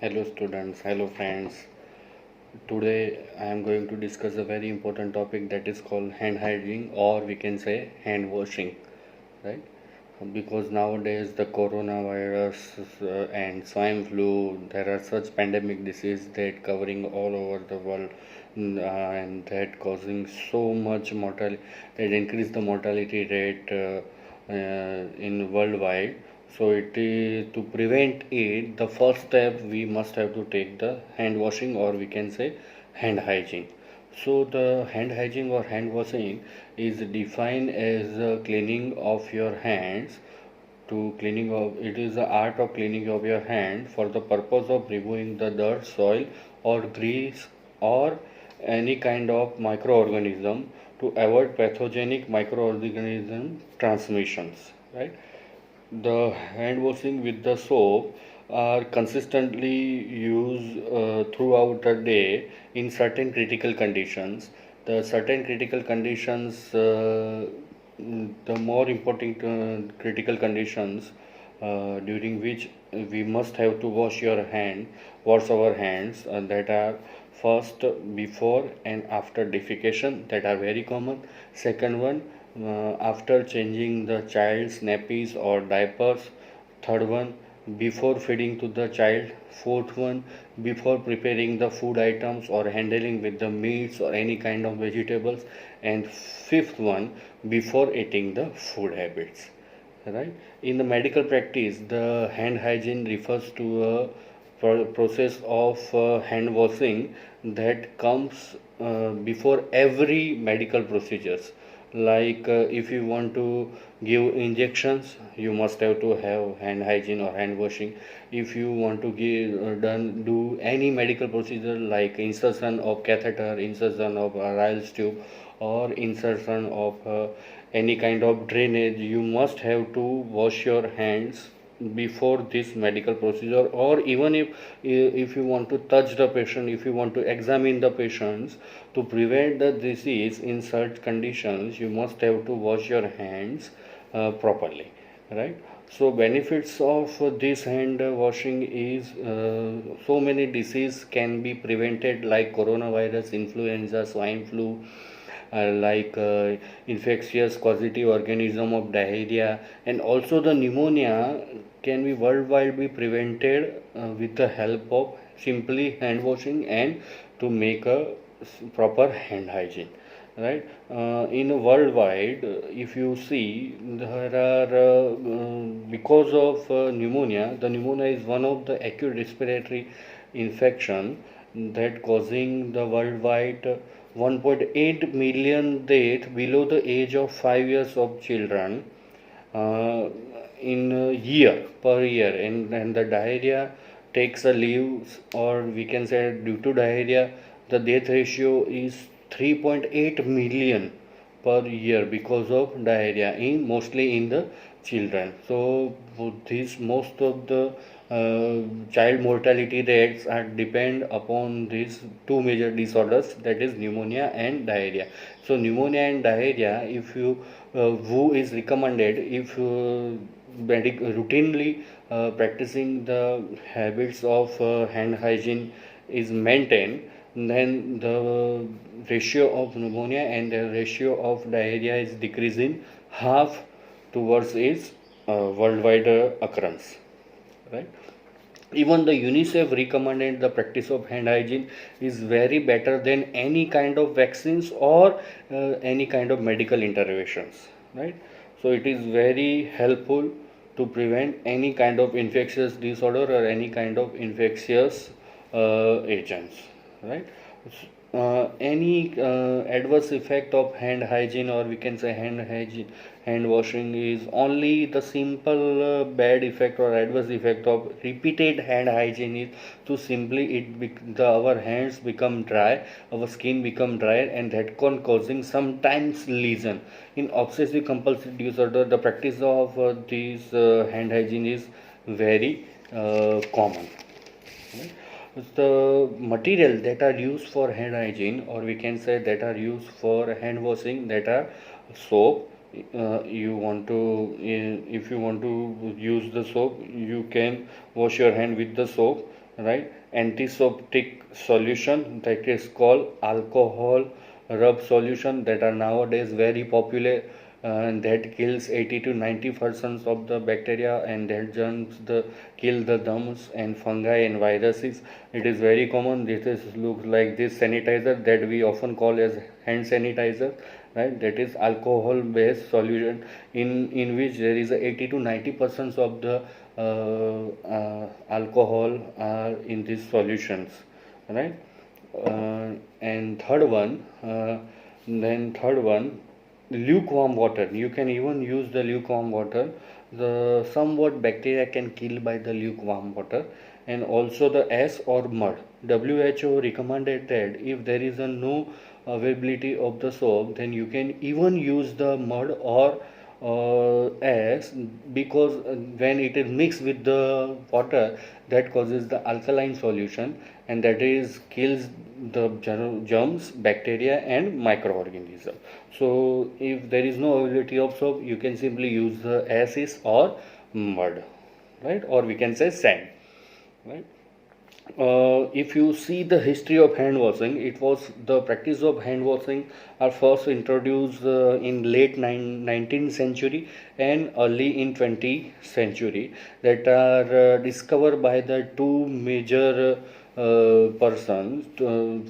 Hello students, hello friends. Today I am going to discuss a very important topic that is called hand hygiene, or we can say hand washing, right? Because nowadays the coronavirus and swine flu, there are such pandemic disease that covering all over the world, and that causing so much mortality, that increase the mortality rate in worldwide. So it is to prevent it, the first step we must have to take the hand washing, or we can say hand hygiene. So the hand hygiene or hand washing is defined as cleaning of your hands, to cleaning of it is the art of cleaning of your hand for the purpose of removing the dirt, soil or grease or any kind of microorganism, to avoid pathogenic microorganism transmissions, right? The hand washing with the soap are consistently used throughout the day in certain critical conditions. The certain critical conditions, the more important critical conditions during which we must have to wash our hands, that are first before and after defecation, that are very common. Second one, after changing the child's nappies or diapers. Third one, before feeding to the child. Fourth one, before preparing the food items or handling with the meats or any kind of vegetables. And fifth one, before eating the food habits, right? In the medical practice, the hand hygiene refers to a process of hand washing that comes before every medical procedures. Like if you want to give injections, you must have to have hand hygiene or hand washing. If you want to give do any medical procedure like insertion of catheter, insertion of a Ryle's tube, or insertion of any kind of drainage, you must have to wash your hands before this medical procedure. Or even if you want to touch the patient, if you want to examine the patients, to prevent the disease in such conditions, you must have to wash your hands properly, right? So benefits of this hand washing is, so many disease can be prevented, like coronavirus, influenza, swine flu, infectious causative organism of diarrhea, and also the pneumonia can be worldwide be prevented with the help of simply hand washing and to make a proper hand hygiene, right? In worldwide, if you see, there are because of pneumonia, the pneumonia is one of the acute respiratory infection that causing the worldwide 1.8 million death below the age of 5 years of children uh, in a year per year. And the diarrhea takes a leaves, or we can say due to diarrhea the death ratio is 3.8 million per year because of diarrhea, in mostly in the children. So this most of the child mortality rates are depend upon these two major disorders, that is pneumonia and diarrhea. So pneumonia and diarrhea, if you who is recommended, if routinely practicing the habits of hand hygiene is maintained, then the ratio of pneumonia and the ratio of diarrhea is decreasing half towards its worldwide occurrence, right? Even the UNICEF recommended the practice of hand hygiene is very better than any kind of vaccines or any kind of medical interventions, right? So it is very helpful to prevent any kind of infectious disorder or any kind of infectious agents, right? Any adverse effect of hand hygiene, or we can say hand washing, is only the simple bad effect or adverse effect of repeated hand hygiene is to simply our hands become dry, our skin become dry, and that can causing sometimes lesion. In obsessive compulsive disorder, the practice of these hand hygiene is very common, right? The material that are used for hand hygiene, or we can say that are used for hand washing, that are soap. You want to If you want to use the soap, you can wash your hand with the soap. right? Antiseptic solution that is called alcohol rub solution that are nowadays very popular, that kills 80 to 90% of the bacteria and that germs the kill the germs and fungi and viruses. It is very common. This is looks like this sanitizer that we often call as hand sanitizer, right? That is alcohol based solution in which there is a 80 to 90% of the alcohol are in these solutions, right? And third one, lukewarm water. You can even use the lukewarm water. The somewhat bacteria can kill by the lukewarm water, and also the ash or mud. WHO recommended that if there is a no availability of the soap, then you can even use the mud or ash, because when it is mixed with the water, that causes the alkaline solution, and that is kills the germs, bacteria and microorganisms. So if there is no availability of soap, you can simply use the ashes or mud, right? Or we can say sand, right? If you see the history of hand washing, it was the practice of hand washing are first introduced in late 19th century and early in 20th century, that are discovered by the two major persons.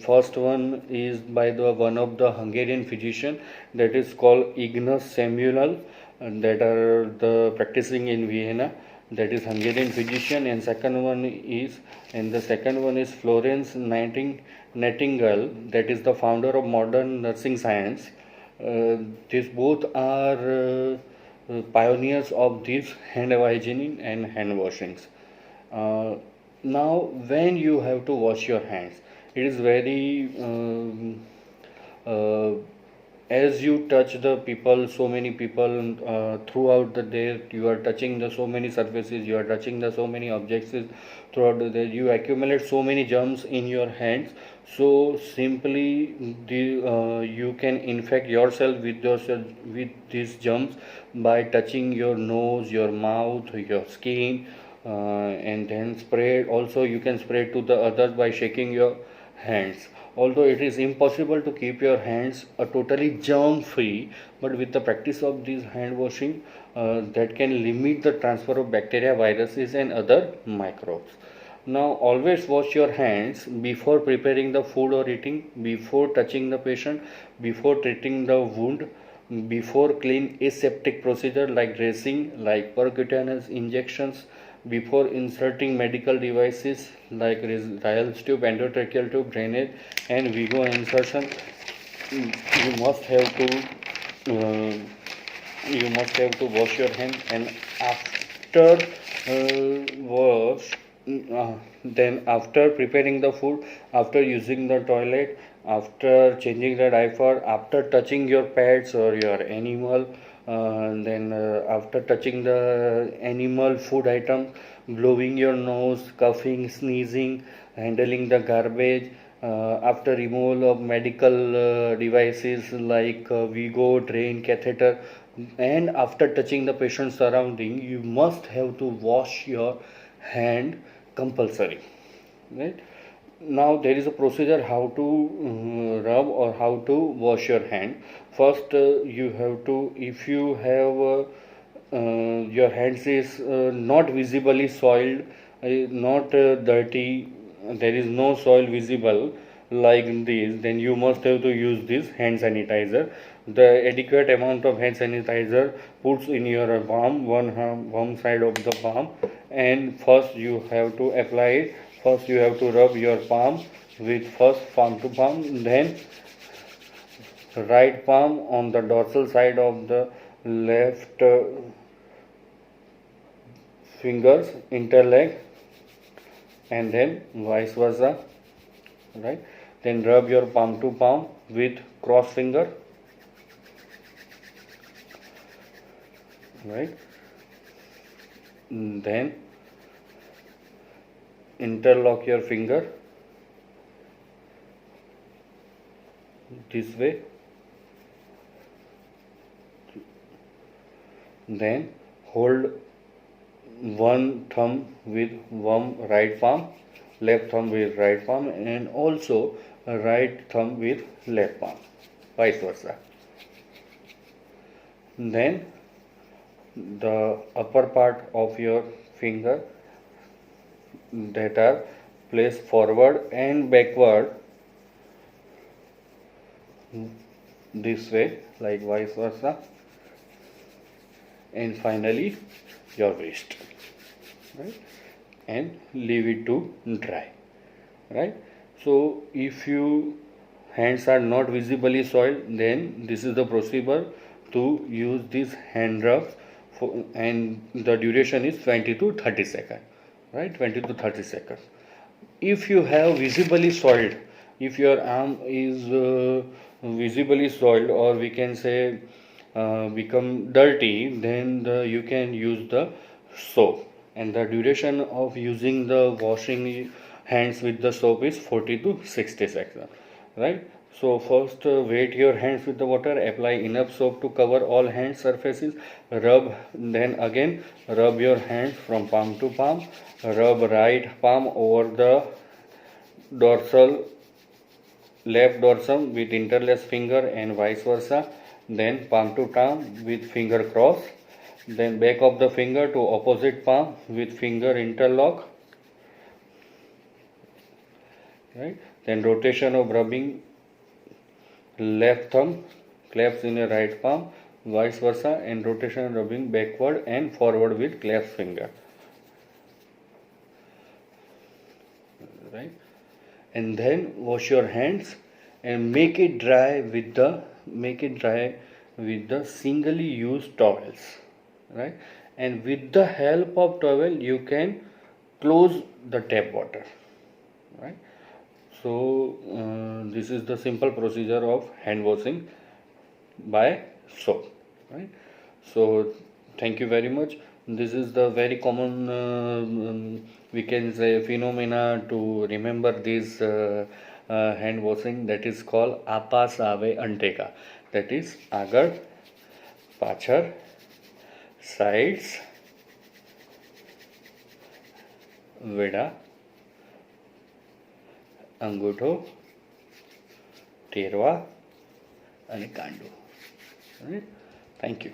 First one is by the one of the Hungarian physician, that is called Ignaz Samuel, that are the practicing in Vienna, that is Hungarian physician, and the second one is Florence Nightingale, that is the founder of modern nursing science. These both are pioneers of this hand hygiene and hand washings. Uh, Now, when you have to wash your hands, it is very uh, as you touch the people, so many people throughout the day, you are touching the so many surfaces, you are touching the so many objects throughout the day, you accumulate so many germs in your hands. So simply you can infect yourself with these germs by touching your nose, your mouth, your skin, and then spread. Also you can spread to the others by shaking your hands. Although it is impossible to keep your hands totally germ free, but with the practice of this hand washing, that can limit the transfer of bacteria, viruses and other microbes. Now always wash your hands before preparing the food or eating, before touching the patient, before treating the wound, before clean aseptic procedure like dressing, like percutaneous injections, before inserting medical devices like Ryle's tube, endotracheal tube, drainage and Vigo insertion. You must have to uh, wash your hands, and after wash then after preparing the food, after using the toilet, after changing the diaper, after touching your pets or your animal, then after touching the animal food items, blowing your nose, coughing, sneezing, handling the garbage, after removal of medical devices like Vigo, drain, catheter, and after touching the patient's surrounding, you must have to wash your hand compulsory, right? Now there is a procedure how to rub or how to wash your hand. First you have to, if you have your hands is not visibly soiled, not dirty, there is no soil visible like this, then you must have to use this hand sanitizer. The adequate amount of hand sanitizer puts in your palm, one side of the palm, and first you have to apply it. First you have to rub your palm with first palm to palm, then right palm on the dorsal side of the left fingers interlag, and then vice versa, right? Then rub your palm to palm with cross finger, right? Then interlock your finger this way, then hold one thumb with one right palm, left thumb with right palm, and also right thumb with left palm, vice versa. Then the upper part of your finger that are placed forward and backward this way, like vice versa, and finally your wrist, right? And leave it to dry, right? So if your hands are not visibly soiled, then this is the procedure to use these hand rubs for, and the duration is 20 to 30 seconds, right? 20 to 30 seconds. If you have visibly soiled, if your arm is visibly soiled, or we can say become dirty, then you can use the soap, and the duration of using the washing hands with the soap is 40 to 60 seconds, right? So first wet your hands with the water, apply enough soap to cover all hand surfaces, rub, then again rub your hands from palm to palm, rub right palm over the dorsal left dorsum with interlaced finger and vice versa, then palm to palm with finger cross, then back of the finger to opposite palm with finger interlock, right? Then rotation of rubbing left thumb claps in a right palm, vice versa, and rotation rubbing backward and forward with clasped finger, right? And then wash your hands and make it dry with the singly used towels, right? And with the help of towel you can close the tap water, right? So this is the simple procedure of hand washing by soap, right? So thank you very much. This is the very common we can say phenomena to remember this hand washing, that is called apa save anteka, that is આગળ પાછળ sides વેડા અંગૂઠો ટેરવા અને કાંડો. Thank you.